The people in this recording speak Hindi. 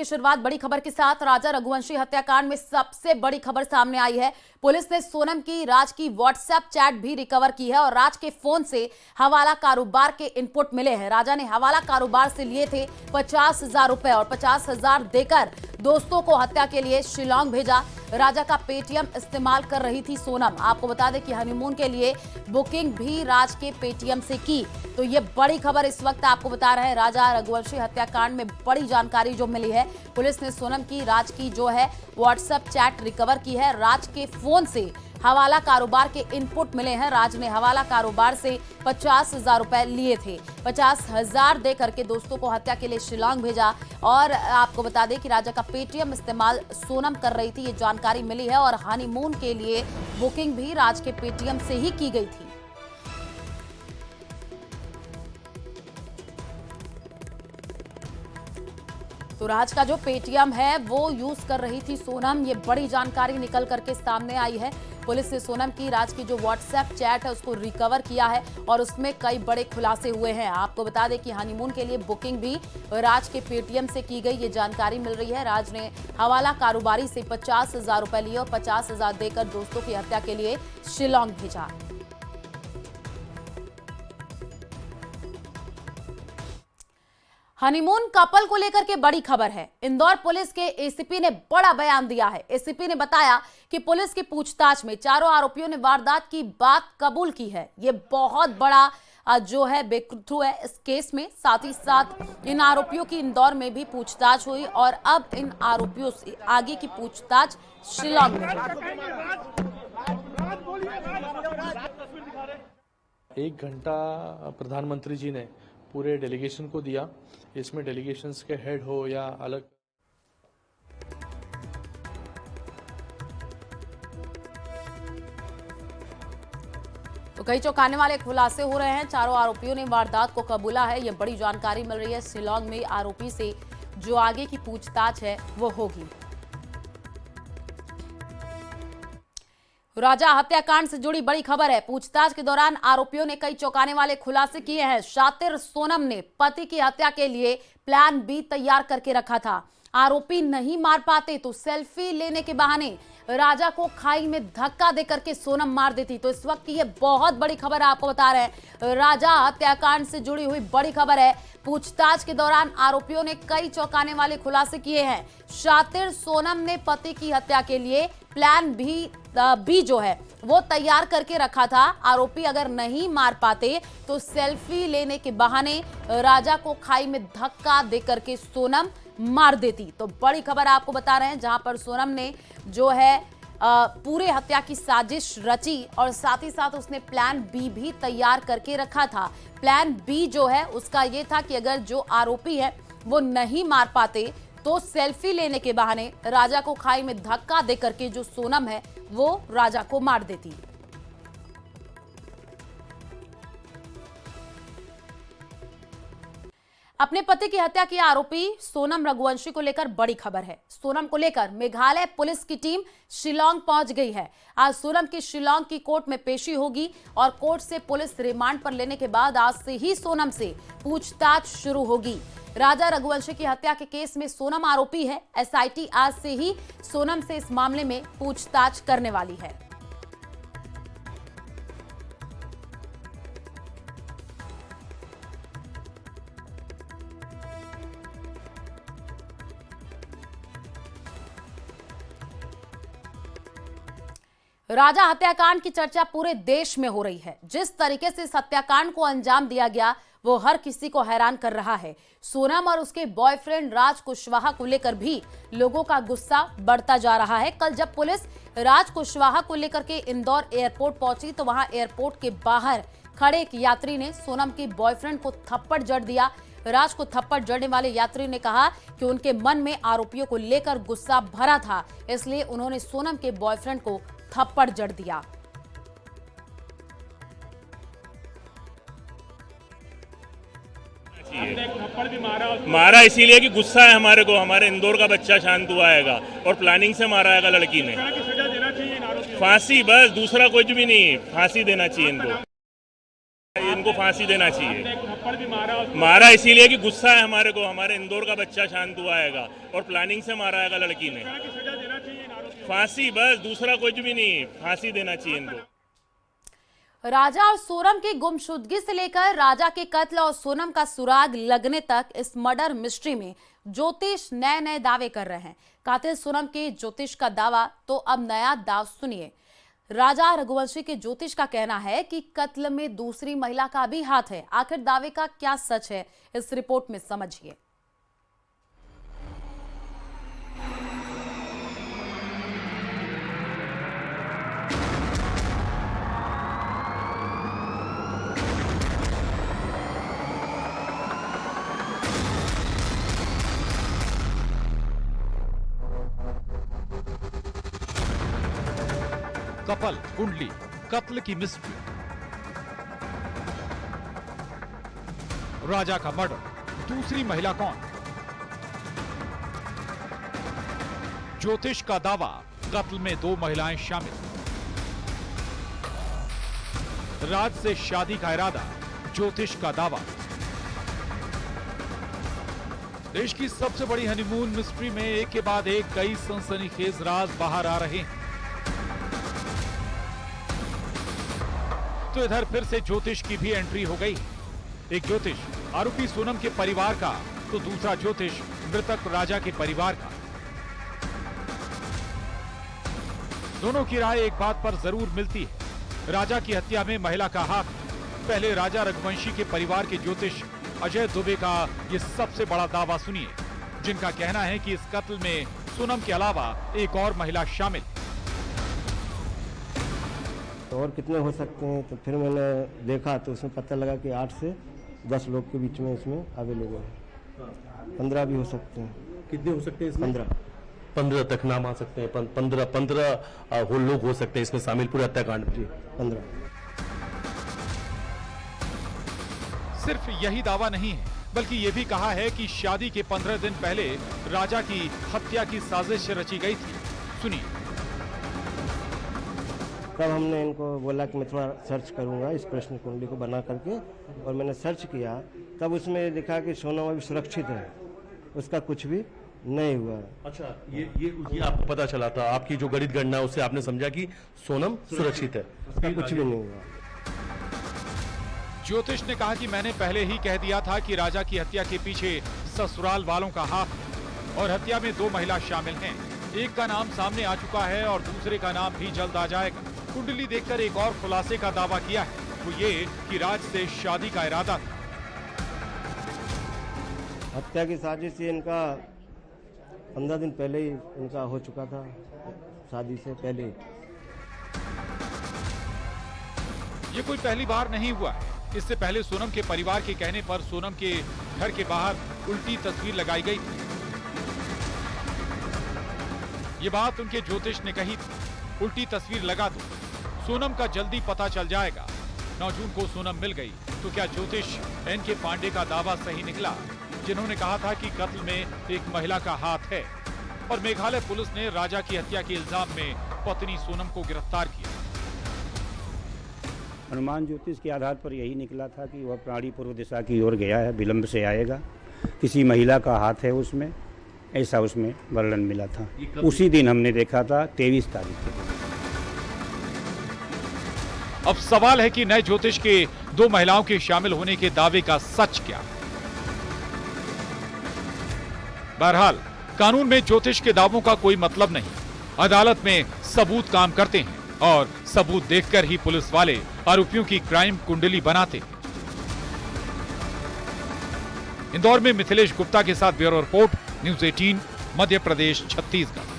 की शुरुआत बड़ी खबर के साथ। राजा रघुवंशी हत्याकांड में सबसे बड़ी खबर सामने आई है। पुलिस ने सोनम की राज की व्हाट्सएप चैट भी रिकवर की है और राज के फोन से हवाला कारोबार के इनपुट मिले हैं। राजा ने हवाला कारोबार से लिए थे 50,000 रुपए और 50,000 देकर दोस्तों को हत्या के लिए शिलांग भेजा। राजा का पेटीएम इस्तेमाल कर रही थी सोनम। आपको बता दें कि हनीमून के लिए बुकिंग भी राज के पेटीएम से की। तो ये बड़ी खबर इस वक्त आपको बता रहे हैं। राजा रघुवंशी हत्याकांड में बड़ी जानकारी जो मिली है, पुलिस ने सोनम की राज की जो है व्हाट्सएप चैट रिकवर की है। राज के फोन से हवाला कारोबार के इनपुट मिले हैं। राज ने हवाला कारोबार से 50,000 रुपए लिए थे। 50,000 दे करके दोस्तों को हत्या के लिए शिलांग भेजा। और आपको बता दें कि राजा का पेटीएम इस्तेमाल सोनम कर रही थी, ये जानकारी मिली है। और हनीमून के लिए बुकिंग भी राज के पेटीएम से ही की गई थी। तो राज का जो पेटीएम है वो यूज कर रही थी सोनम। ये बड़ी जानकारी निकल करके सामने आई है। पुलिस ने सोनम की राज की जो व्हाट्सएप चैट है उसको रिकवर किया है और उसमें कई बड़े खुलासे हुए हैं। आपको बता दें कि हनीमून के लिए बुकिंग भी राज के पेटीएम से की गई, ये जानकारी मिल रही है। राज ने हवाला कारोबारी से 50,000 रुपए लिए और 50,000 देकर दोस्तों की हत्या के लिए शिलांग भेजा। हनीमून कपल को लेकर के बड़ी खबर है। इंदौर पुलिस के एसीपी ने बड़ा बयान दिया है। एसीपी ने बताया कि पुलिस की पूछताछ में चारों आरोपियों ने वारदात की बात कबूल की है। ये बहुत बड़ा जो है ब्रेकथ्रू है इस केस में। साथ ही साथ इन आरोपियों की इंदौर में भी पूछताछ हुई और अब इन आरोपियों से आगे की पूछताछ शिलांग में। 1 घंटा प्रधानमंत्री जी ने पूरे डेलीगेशन को दिया। इसमें डेलीगेशंस के हेड हो या अलग तो कई चौंकाने वाले खुलासे हो रहे हैं। चारों आरोपियों ने वारदात को कबूला है, ये बड़ी जानकारी मिल रही है। शिलांग में आरोपी से जो आगे की पूछताछ है वो होगी। राजा हत्याकांड से जुड़ी बड़ी खबर है। पूछताछ के दौरान आरोपियों ने कई चौंकाने वाले खुलासे किए हैं। शातिर सोनम ने पति की हत्या के लिए प्लान बी तैयार करके रखा था। आरोपी नहीं मार पाते तो सेल्फी लेने के बहाने राजा को खाई में धक्का देकर के सोनम मार देती। तो इस वक्त की ये बहुत बड़ी खबर आपको बता रहे हैं। राजा हत्याकांड से जुड़ी हुई बड़ी खबर है। पूछताछ के दौरान आरोपियों ने कई चौंकाने वाले खुलासे किए हैं। शातिर सोनम ने पति की हत्या के लिए प्लान बी जो है वो तैयार करके रखा था। आरोपी अगर नहीं मार पाते तो सेल्फी लेने के बहाने राजा को खाई में धक्का देकर के सोनम मार देती। तो बड़ी खबर आपको बता रहे हैं, जहां पर सोनम ने जो है पूरे हत्या की साजिश रची और साथ ही साथ उसने प्लान बी भी तैयार करके रखा था। प्लान बी जो है उसका ये था कि अगर जो आरोपी है वो नहीं मार पाते तो सेल्फी लेने के बहाने राजा को खाई में धक्का देकर के जो सोनम है वो राजा को मार देती। अपने पति की हत्या की आरोपी सोनम रघुवंशी को लेकर बड़ी खबर है। सोनम को लेकर मेघालय पुलिस की टीम शिलांग पहुंच गई है। आज सोनम की शिलांग की कोर्ट में पेशी होगी और कोर्ट से पुलिस रिमांड पर लेने के बाद आज से ही सोनम से पूछताछ शुरू होगी। राजा रघुवंशी की हत्या के केस में सोनम आरोपी है। एसआईटी आज से ही सोनम से इस मामले में पूछताछ करने वाली है। राजा हत्याकांड की चर्चा पूरे देश में हो रही है। जिस तरीके से इस हत्याकांड को अंजाम दिया गया वो हर किसी को हैरान कर रहा है। सोनम और उसके बॉयफ्रेंड राज कुशवाहा को लेकर भी लोगों का गुस्सा बढ़ता जा रहा है। कल जब पुलिस राज कुशवाहा को लेकर के इंदौर एयरपोर्ट पहुंची तो वहां एयरपोर्ट के बाहर खड़े एक यात्री ने सोनम के बॉयफ्रेंड को थप्पड़ जड़ दिया। राज को थप्पड़ जड़ने वाले यात्री ने कहा कि उनके मन में आरोपियों को लेकर गुस्सा भरा था, इसलिए उन्होंने सोनम के बॉयफ्रेंड को थप्पड़ जड़ दिया। थप्पड़ भी मारा इसीलिए कि गुस्सा है हमारे को, हमारे इंदौर का बच्चा शांत हुआ आएगा और प्लानिंग से मारा आएगा लड़की ने। फांसी, बस दूसरा कुछ भी नहीं, फांसी देना चाहिए इनको। ये उनको फांसी देना चाहिए। थप्पड़ भी मारा इसीलिए कि गुस्सा है हमारे को, हमारे इंदौर का बच्चा शांत हुआ हैगा और प्लानिंग से मारा हैगा लड़की ने। फांसी, बस दूसरा कुछ भी नहीं, फांसी देना चाहिए इनको। राजा और सोनम की गुमशुदगी से लेकर राजा के कत्ल और सोनम का सुराग लगने तक इस मर्डर मिस्ट्री में ज्योतिष नए नए दावे कर रहे हैं। कातिल सोनम के ज्योतिष का दावा, तो अब नया दाव सुनिए। राजा रघुवंशी के ज्योतिष का कहना है कि कत्ल में दूसरी महिला का भी हाथ है। आखिर दावे का क्या सच है, इस रिपोर्ट में समझिए। कपल कुंडली कत्ल की मिस्ट्री, राजा का मर्डर, दूसरी महिला कौन, ज्योतिष का दावा, कत्ल में 2 महिलाएं शामिल, राज से शादी का इरादा, ज्योतिष का दावा। देश की सबसे बड़ी हनीमून मिस्ट्री में एक के बाद एक कई सनसनीखेज राज बाहर आ रहे हैं। तो इधर फिर से ज्योतिष की भी एंट्री हो गई। एक ज्योतिष आरोपी सोनम के परिवार का, तो दूसरा ज्योतिष मृतक राजा के परिवार का। दोनों की राय एक बात पर जरूर मिलती है, राजा की हत्या में महिला का हाथ। पहले राजा रघुवंशी के परिवार के ज्योतिष अजय दुबे का ये सबसे बड़ा दावा सुनिए, जिनका कहना है कि इस कत्ल में सोनम के अलावा एक और महिला शामिल। और कितने हो सकते हैं, तो फिर मैंने देखा तो उसमें पता लगा कि 8 से 10 लोग के बीच में इसमें अवेलेबल है। 15 भी हो सकते हैं। कितने हो सकते हैं इसमें? 15 तक नाम आ सकते हैं। 15 लोग हो सकते हैं इसमें शामिल पूरे हत्याकांड में। 15। सिर्फ यही दावा नहीं है, बल्कि ये भी कहा है कि शादी के 15 दिन पहले राजा की हत्या की साजिश रची गई थी। सुनिए। तब हमने इनको बोला कि मैं थोड़ा सर्च करूंगा इस प्रश्न कुंडली को बना करके, और मैंने सर्च किया, तब उसमें लिखा कि सोनम अभी सुरक्षित है, उसका कुछ भी नहीं हुआ। अच्छा, ये आपको पता चला था, आपकी जो गणित गणना है उससे आपने समझा कि सोनम सुरक्षित है, उसका कुछ भी नहीं हुआ। ज्योतिष ने कहा कि मैंने पहले ही कह दिया था कि राजा की हत्या के पीछे ससुराल वालों का हाथ है और हत्या में 2 महिला शामिल हैं। एक का नाम सामने आ चुका है और दूसरे का नाम भी जल्द आ जाएगा। कुंडली देखकर एक और खुलासे का दावा किया है, वो ये कि राज से शादी का इरादा था। हत्या की साजिश से इनका 15 दिन पहले ही इनका हो चुका था, शादी से पहले। ये कोई पहली बार नहीं हुआ है। इससे पहले सोनम के परिवार के कहने पर सोनम के घर के बाहर उल्टी तस्वीर लगाई गई थी। ये बात उनके ज्योतिष ने कही थी, उल्टी तस्वीर लगा दो, सोनम का जल्दी पता चल जाएगा। 9 जून को सोनम मिल गई, तो क्या ज्योतिष एन.के. पांडे का दावा सही निकला, जिन्होंने कहा था कि कत्ल में एक महिला का हाथ है? और मेघालय पुलिस ने राजा की हत्या के इल्जाम में पत्नी सोनम को गिरफ्तार किया। हनुमान ज्योतिष के आधार पर यही निकला था कि वह प्राणी पूर्व दिशा की ओर गया है, विलंब से आएगा, किसी महिला का हाथ है उसमें, ऐसा उसमें वर्णन मिला था। उसी दिन हमने देखा था, 23 तारीख के दिन। अब सवाल है कि नए ज्योतिष के 2 महिलाओं के शामिल होने के दावे का सच क्या? बहरहाल कानून में ज्योतिष के दावों का कोई मतलब नहीं। अदालत में सबूत काम करते हैं और सबूत देखकर ही पुलिस वाले आरोपियों की क्राइम कुंडली बनाते हैं। इंदौर में मिथिलेश गुप्ता के साथ bureau report, news 18, Madhya Pradesh, Chhattisgarh.